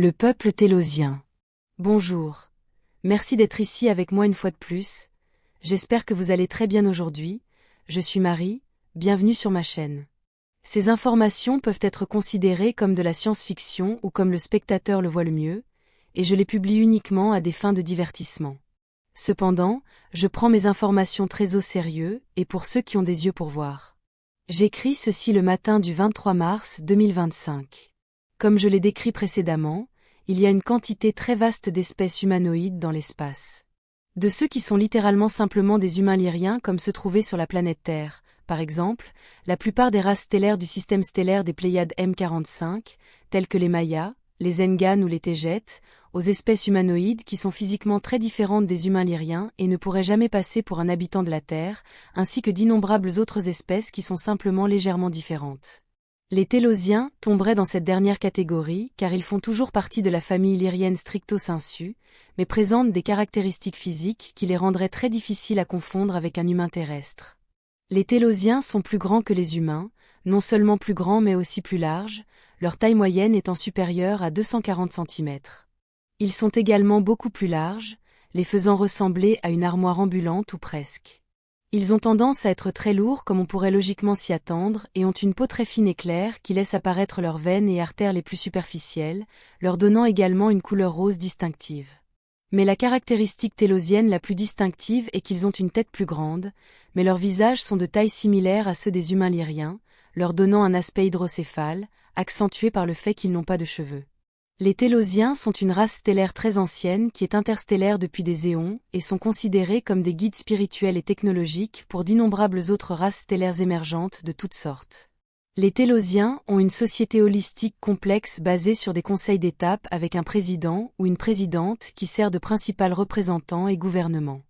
Le peuple télosien. Bonjour. Merci d'être ici avec moi une fois de plus. J'espère que vous allez très bien aujourd'hui. Je suis Marie, bienvenue sur ma chaîne. Ces informations peuvent être considérées comme de la science-fiction ou comme le spectateur le voit le mieux, et je les publie uniquement à des fins de divertissement. Cependant, je prends mes informations très au sérieux et pour ceux qui ont des yeux pour voir. J'écris ceci le matin du 23 mars 2025. Comme je l'ai décrit précédemment, il y a une quantité très vaste d'espèces humanoïdes dans l'espace. De ceux qui sont littéralement simplement des humains lyriens comme ceux trouvés sur la planète Terre, par exemple, la plupart des races stellaires du système stellaire des Pléiades M45, telles que les Mayas, les Enganes ou les Tégètes, aux espèces humanoïdes qui sont physiquement très différentes des humains lyriens et ne pourraient jamais passer pour un habitant de la Terre, ainsi que d'innombrables autres espèces qui sont simplement légèrement différentes. Les télosiens tomberaient dans cette dernière catégorie car ils font toujours partie de la famille lyrienne stricto sensu, mais présentent des caractéristiques physiques qui les rendraient très difficiles à confondre avec un humain terrestre. Les télosiens sont plus grands que les humains, non seulement plus grands mais aussi plus larges, leur taille moyenne étant supérieure à 240 cm. Ils sont également beaucoup plus larges, les faisant ressembler à une armoire ambulante ou presque. Ils ont tendance à être très lourds comme on pourrait logiquement s'y attendre et ont une peau très fine et claire qui laisse apparaître leurs veines et artères les plus superficielles, leur donnant également une couleur rose distinctive. Mais la caractéristique télosienne la plus distinctive est qu'ils ont une tête plus grande, mais leurs visages sont de taille similaire à ceux des humains lyriens, leur donnant un aspect hydrocéphale, accentué par le fait qu'ils n'ont pas de cheveux. Les télosiens sont une race stellaire très ancienne qui est interstellaire depuis des éons et sont considérés comme des guides spirituels et technologiques pour d'innombrables autres races stellaires émergentes de toutes sortes. Les télosiens ont une société holistique complexe basée sur des conseils d'étape avec un président ou une présidente qui sert de principal représentant et gouvernement.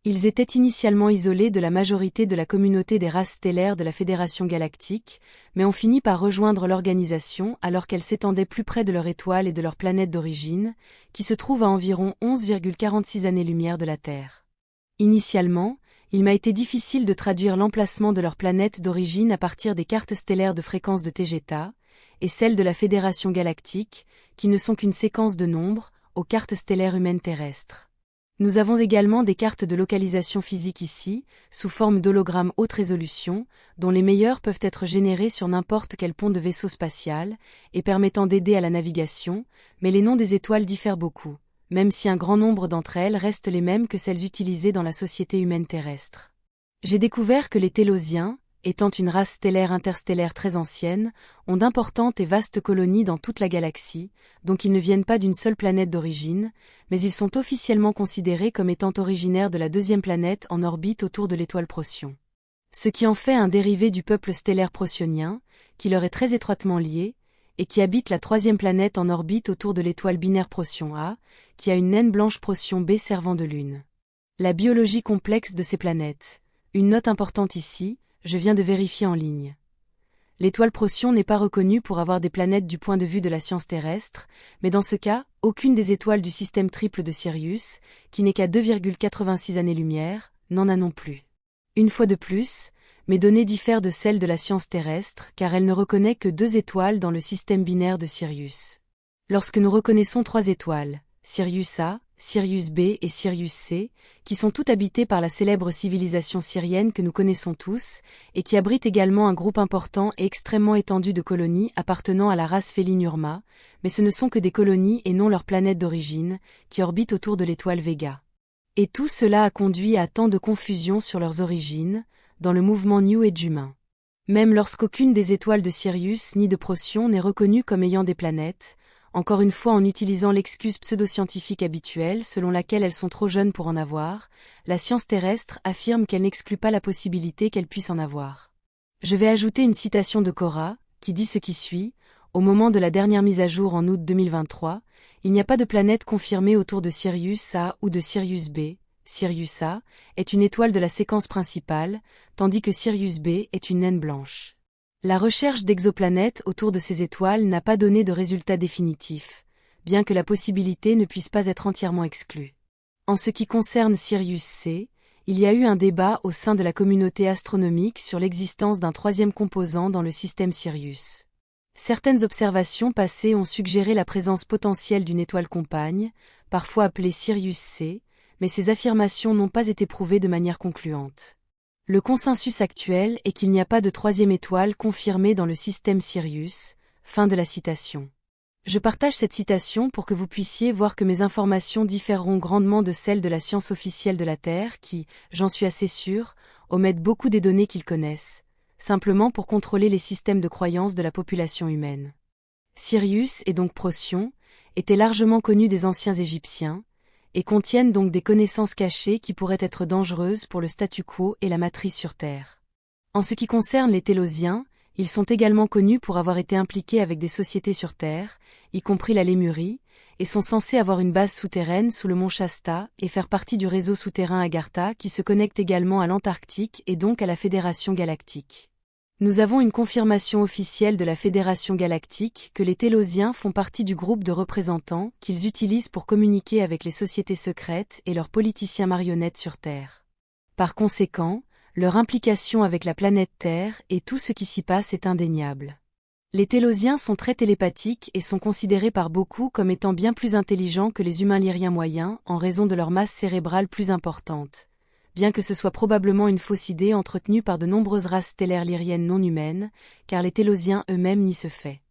Ils étaient initialement isolés de la majorité de la communauté des races stellaires de la Fédération galactique, mais ont fini par rejoindre l'organisation alors qu'elle s'étendait plus près de leur étoile et de leur planète d'origine, qui se trouve à environ 11,46 années-lumière de la Terre. Initialement, il m'a été difficile de traduire l'emplacement de leur planète d'origine à partir des cartes stellaires de fréquence de Tegeta, et celles de la Fédération galactique, qui ne sont qu'une séquence de nombres, aux cartes stellaires humaines terrestres. Nous avons également des cartes de localisation physique ici, sous forme d'hologrammes haute résolution, dont les meilleures peuvent être générées sur n'importe quel pont de vaisseau spatial, et permettant d'aider à la navigation, mais les noms des étoiles diffèrent beaucoup, même si un grand nombre d'entre elles restent les mêmes que celles utilisées dans la société humaine terrestre. J'ai découvert que les télosiens, étant une race stellaire interstellaire très ancienne, ont d'importantes et vastes colonies dans toute la galaxie, donc ils ne viennent pas d'une seule planète d'origine, mais ils sont officiellement considérés comme étant originaires de la deuxième planète en orbite autour de l'étoile Procyon. Ce qui en fait un dérivé du peuple stellaire procyon, qui leur est très étroitement lié, et qui habite la troisième planète en orbite autour de l'étoile binaire Procyon A, qui a une naine blanche Procyon B servant de lune. La biologie complexe de ces planètes. Une note importante ici, je viens de vérifier en ligne. L'étoile Procyon n'est pas reconnue pour avoir des planètes du point de vue de la science terrestre, mais dans ce cas, aucune des étoiles du système triple de Sirius, qui n'est qu'à 2,86 années-lumière, n'en a non plus. Une fois de plus, mes données diffèrent de celles de la science terrestre car elle ne reconnaît que 2 étoiles dans le système binaire de Sirius. Lorsque nous reconnaissons 3 étoiles, Sirius A, Sirius B et Sirius C, qui sont toutes habitées par la célèbre civilisation syrienne que nous connaissons tous, et qui abrite également un groupe important et extrêmement étendu de colonies appartenant à la race féline Urma, mais ce ne sont que des colonies et non leur planète d'origine, qui orbitent autour de l'étoile Vega. Et tout cela a conduit à tant de confusion sur leurs origines, dans le mouvement New Age humain. Même lorsqu'aucune des étoiles de Sirius ni de Procyon n'est reconnue comme ayant des planètes, encore une fois en utilisant l'excuse pseudo-scientifique habituelle selon laquelle elles sont trop jeunes pour en avoir, la science terrestre affirme qu'elle n'exclut pas la possibilité qu'elles puissent en avoir. Je vais ajouter une citation de Cora, qui dit ce qui suit: au moment de la dernière mise à jour en août 2023, il n'y a pas de planète confirmée autour de Sirius A ou de Sirius B. Sirius A est une étoile de la séquence principale, tandis que Sirius B est une naine blanche. La recherche d'exoplanètes autour de ces étoiles n'a pas donné de résultat définitif, bien que la possibilité ne puisse pas être entièrement exclue. En ce qui concerne Sirius C, il y a eu un débat au sein de la communauté astronomique sur l'existence d'un troisième composant dans le système Sirius. Certaines observations passées ont suggéré la présence potentielle d'une étoile compagne, parfois appelée Sirius C, mais ces affirmations n'ont pas été prouvées de manière concluante. Le consensus actuel est qu'il n'y a pas de troisième étoile confirmée dans le système Sirius. Fin de la citation. Je partage cette citation pour que vous puissiez voir que mes informations différeront grandement de celles de la science officielle de la Terre qui, j'en suis assez sûr, omettent beaucoup des données qu'ils connaissent, simplement pour contrôler les systèmes de croyance de la population humaine. Sirius, et donc Procyon, étaient largement connus des anciens Égyptiens, et contiennent donc des connaissances cachées qui pourraient être dangereuses pour le statu quo et la matrice sur Terre. En ce qui concerne les Télosiens, ils sont également connus pour avoir été impliqués avec des sociétés sur Terre, y compris la Lémurie, et sont censés avoir une base souterraine sous le mont Shasta et faire partie du réseau souterrain Agartha qui se connecte également à l'Antarctique et donc à la Fédération galactique. Nous avons une confirmation officielle de la Fédération galactique que les Télosiens font partie du groupe de représentants qu'ils utilisent pour communiquer avec les sociétés secrètes et leurs politiciens marionnettes sur Terre. Par conséquent, leur implication avec la planète Terre et tout ce qui s'y passe est indéniable. Les Télosiens sont très télépathiques et sont considérés par beaucoup comme étant bien plus intelligents que les humains lyriens moyens en raison de leur masse cérébrale plus importante, bien que ce soit probablement une fausse idée entretenue par de nombreuses races stellaires lyriennes non humaines, car les Télosiens eux-mêmes n'y se fait.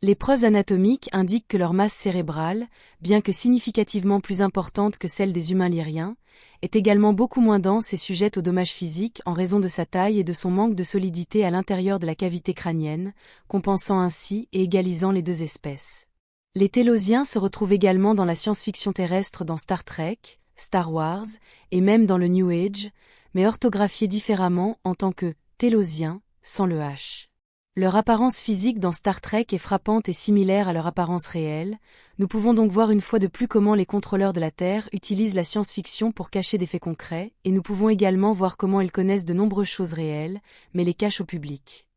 Les preuves anatomiques indiquent que leur masse cérébrale, bien que significativement plus importante que celle des humains lyriens, est également beaucoup moins dense et sujette aux dommages physiques en raison de sa taille et de son manque de solidité à l'intérieur de la cavité crânienne, compensant ainsi et égalisant les deux espèces. Les Télosiens se retrouvent également dans la science-fiction terrestre dans Star Trek, Star Wars, et même dans le New Age, mais orthographiés différemment en tant que Télosiens, sans le H. Leur apparence physique dans Star Trek est frappante et similaire à leur apparence réelle. Nous pouvons donc voir une fois de plus comment les contrôleurs de la Terre utilisent la science-fiction pour cacher des faits concrets, et nous pouvons également voir comment ils connaissent de nombreuses choses réelles, mais les cachent au public.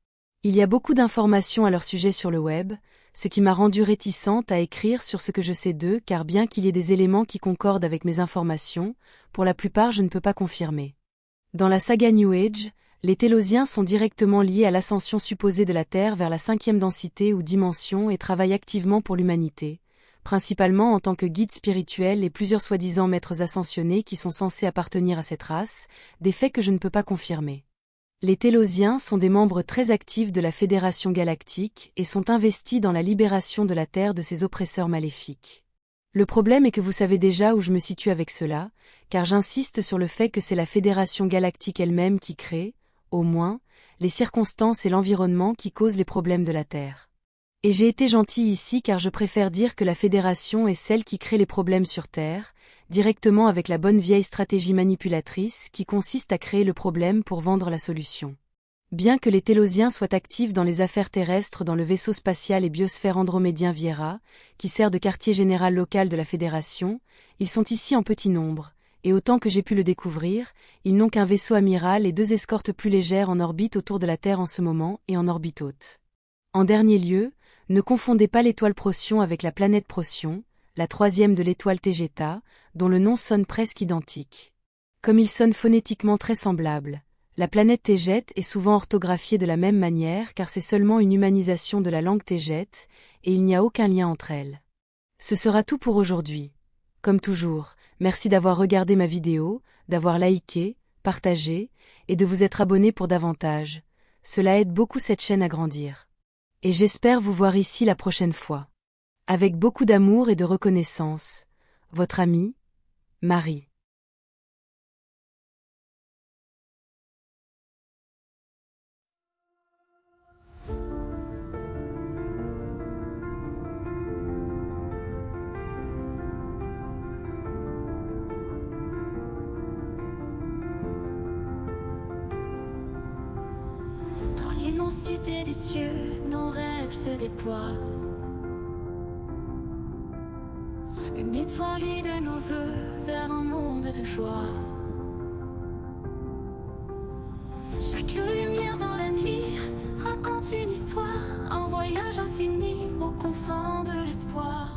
Il y a beaucoup d'informations à leur sujet sur le web, ce qui m'a rendue réticente à écrire sur ce que je sais d'eux car bien qu'il y ait des éléments qui concordent avec mes informations, pour la plupart je ne peux pas confirmer. Dans la saga New Age, les Télosiens sont directement liés à l'ascension supposée de la Terre vers la 5e densité ou dimension et travaillent activement pour l'humanité, principalement en tant que guides spirituels et plusieurs soi-disant maîtres ascensionnés qui sont censés appartenir à cette race, des faits que je ne peux pas confirmer. Les Télosiens sont des membres très actifs de la Fédération galactique et sont investis dans la libération de la Terre de ses oppresseurs maléfiques. Le problème est que vous savez déjà où je me situe avec cela, car j'insiste sur le fait que c'est la Fédération galactique elle-même qui crée, au moins, les circonstances et l'environnement qui causent les problèmes de la Terre. Et j'ai été gentil ici car je préfère dire que la Fédération est celle qui crée les problèmes sur Terre, directement avec la bonne vieille stratégie manipulatrice qui consiste à créer le problème pour vendre la solution. Bien que les Télosiens soient actifs dans les affaires terrestres dans le vaisseau spatial et biosphère andromédien Viera, qui sert de quartier général local de la Fédération, ils sont ici en petit nombre, et autant que j'ai pu le découvrir, ils n'ont qu'un vaisseau amiral et 2 escortes plus légères en orbite autour de la Terre en ce moment et en orbite haute. En dernier lieu, ne confondez pas l'étoile Procyon avec la planète Procyon, la 3e de l'étoile Tegeta, dont le nom sonne presque identique. Comme ils sonnent phonétiquement très semblables, la planète Tejet est souvent orthographiée de la même manière car c'est seulement une humanisation de la langue Tejet, et il n'y a aucun lien entre elles. Ce sera tout pour aujourd'hui. Comme toujours, merci d'avoir regardé ma vidéo, d'avoir liké, partagé, et de vous être abonné pour davantage. Cela aide beaucoup cette chaîne à grandir. Et j'espère vous voir ici la prochaine fois. Avec beaucoup d'amour et de reconnaissance, votre amie, Marie. Dans l'immensité des cieux, nos rêves se déploient. Une étoile de nos voeux vers un monde de joie. Chaque lumière dans la nuit raconte une histoire, un voyage infini aux confins de l'espoir.